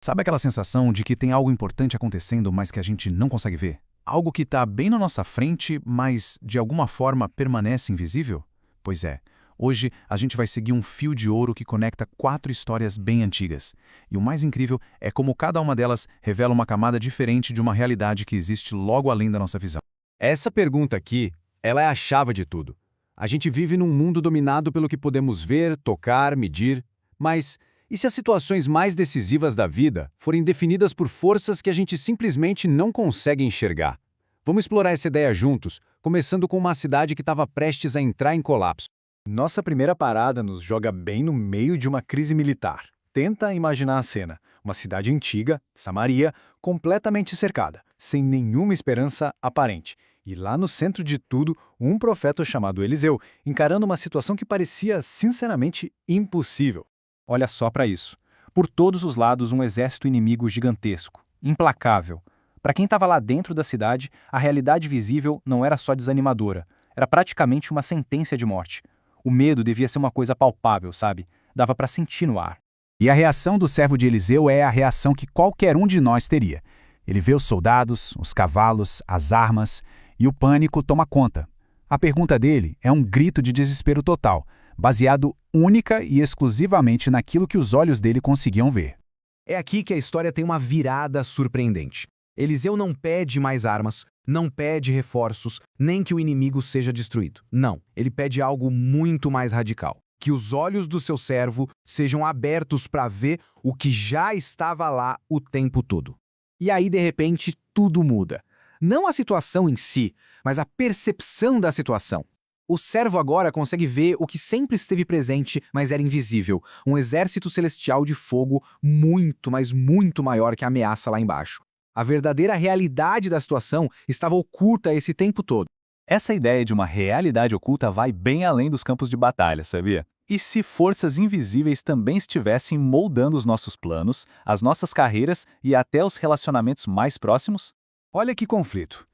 Sabe aquela sensação de que tem algo importante acontecendo, mas que a gente não consegue ver? Algo que está bem na nossa frente, mas de alguma forma permanece invisível? Pois é, hoje a gente vai seguir um fio de ouro que conecta 4 histórias bem antigas. E o mais incrível é como cada uma delas revela uma camada diferente de uma realidade que existe logo além da nossa visão. Essa pergunta aqui, ela é a chave de tudo. A gente vive num mundo dominado pelo que podemos ver, tocar, medir, mas e se as situações mais decisivas da vida forem definidas por forças que a gente simplesmente não consegue enxergar? Vamos explorar essa ideia juntos, começando com uma cidade que estava prestes a entrar em colapso. Nossa primeira parada nos joga bem no meio de uma crise militar. Tenta imaginar a cena. Uma cidade antiga, Samaria, completamente cercada, sem nenhuma esperança aparente. E lá no centro de tudo, um profeta chamado Eliseu, encarando uma situação que parecia sinceramente impossível. Olha só para isso. Por todos os lados, um exército inimigo gigantesco, implacável. Para quem estava lá dentro da cidade, a realidade visível não era só desanimadora, era praticamente uma sentença de morte. O medo devia ser uma coisa palpável, sabe? Dava para sentir no ar. E a reação do servo de Eliseu é a reação que qualquer um de nós teria. Ele vê os soldados, os cavalos, as armas, e o pânico toma conta. A pergunta dele é um grito de desespero total, baseado única e exclusivamente naquilo que os olhos dele conseguiam ver. É aqui que a história tem uma virada surpreendente. Eliseu não pede mais armas, não pede reforços, nem que o inimigo seja destruído. Não, ele pede algo muito mais radical. Que os olhos do seu servo sejam abertos para ver o que já estava lá o tempo todo. E aí, de repente, tudo muda. Não a situação em si, mas a percepção da situação. O servo agora consegue ver o que sempre esteve presente, mas era invisível. Um exército celestial de fogo muito, mas muito maior que a ameaça lá embaixo. A verdadeira realidade da situação estava oculta esse tempo todo. Essa ideia de uma realidade oculta vai bem além dos campos de batalha, sabia? E se forças invisíveis também estivessem moldando os nossos planos, as nossas carreiras e até os relacionamentos mais próximos? Olha que conflito.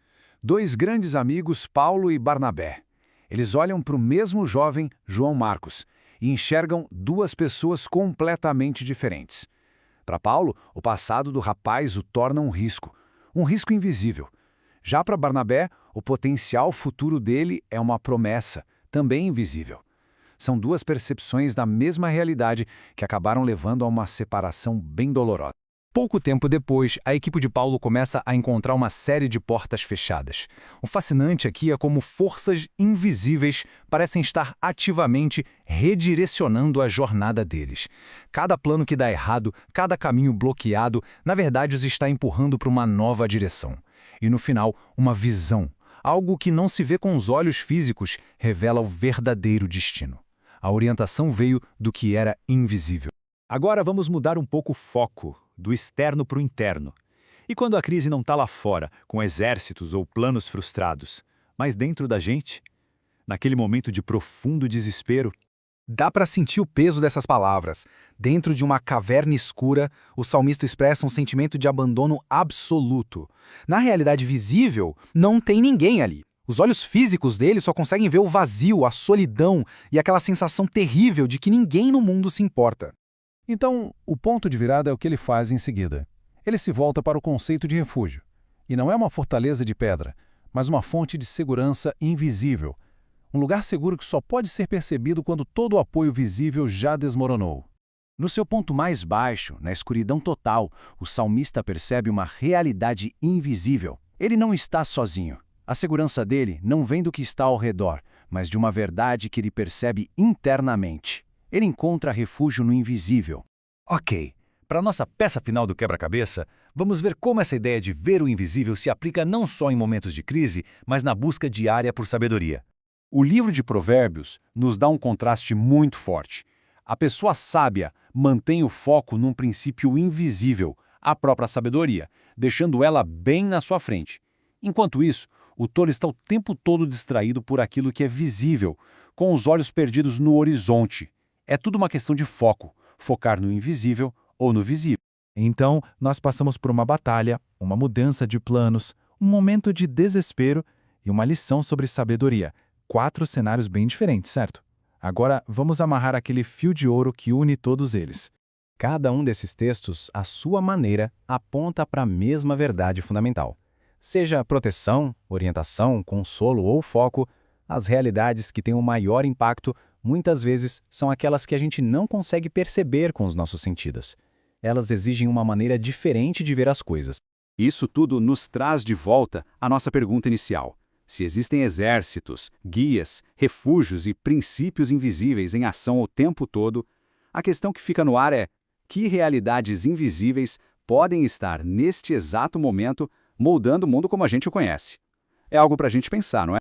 2 grandes amigos, Paulo e Barnabé. Eles olham para o mesmo jovem, João Marcos, e enxergam 2 pessoas completamente diferentes. Para Paulo, o passado do rapaz o torna um risco invisível. Já para Barnabé, o potencial futuro dele é uma promessa, também invisível. São 2 percepções da mesma realidade que acabaram levando a uma separação bem dolorosa. Pouco tempo depois, a equipe de Paulo começa a encontrar uma série de portas fechadas. O fascinante aqui é como forças invisíveis parecem estar ativamente redirecionando a jornada deles. Cada plano que dá errado, cada caminho bloqueado, na verdade os está empurrando para uma nova direção. E no final, uma visão, algo que não se vê com os olhos físicos, revela o verdadeiro destino. A orientação veio do que era invisível. Agora vamos mudar um pouco o foco, do externo para o interno. E quando a crise não está lá fora, com exércitos ou planos frustrados, mas dentro da gente? Naquele momento de profundo desespero? Dá para sentir o peso dessas palavras. Dentro de uma caverna escura, o salmista expressa um sentimento de abandono absoluto. Na realidade visível, não tem ninguém ali. Os olhos físicos dele só conseguem ver o vazio, a solidão e aquela sensação terrível de que ninguém no mundo se importa. Então, o ponto de virada é o que ele faz em seguida. Ele se volta para o conceito de refúgio. E não é uma fortaleza de pedra, mas uma fonte de segurança invisível. Um lugar seguro que só pode ser percebido quando todo o apoio visível já desmoronou. No seu ponto mais baixo, na escuridão total, o salmista percebe uma realidade invisível. Ele não está sozinho. A segurança dele não vem do que está ao redor, mas de uma verdade que ele percebe internamente. Ele encontra refúgio no invisível. Ok, para nossa peça final do quebra-cabeça, vamos ver como essa ideia de ver o invisível se aplica não só em momentos de crise, mas na busca diária por sabedoria. O livro de Provérbios nos dá um contraste muito forte. A pessoa sábia mantém o foco num princípio invisível, a própria sabedoria, deixando ela bem na sua frente. Enquanto isso, o tolo está o tempo todo distraído por aquilo que é visível, com os olhos perdidos no horizonte. É tudo uma questão de foco, focar no invisível ou no visível. Então, nós passamos por uma batalha, uma mudança de planos, um momento de desespero e uma lição sobre sabedoria. 4 cenários bem diferentes, certo? Agora, vamos amarrar aquele fio de ouro que une todos eles. Cada um desses textos, à sua maneira, aponta para a mesma verdade fundamental. Seja proteção, orientação, consolo ou foco, as realidades que têm o maior impacto muitas vezes são aquelas que a gente não consegue perceber com os nossos sentidos. Elas exigem uma maneira diferente de ver as coisas. Isso tudo nos traz de volta à nossa pergunta inicial. Se existem exércitos, guias, refúgios e princípios invisíveis em ação o tempo todo, a questão que fica no ar é: que realidades invisíveis podem estar, neste exato momento, moldando o mundo como a gente o conhece? É algo para a gente pensar, não é?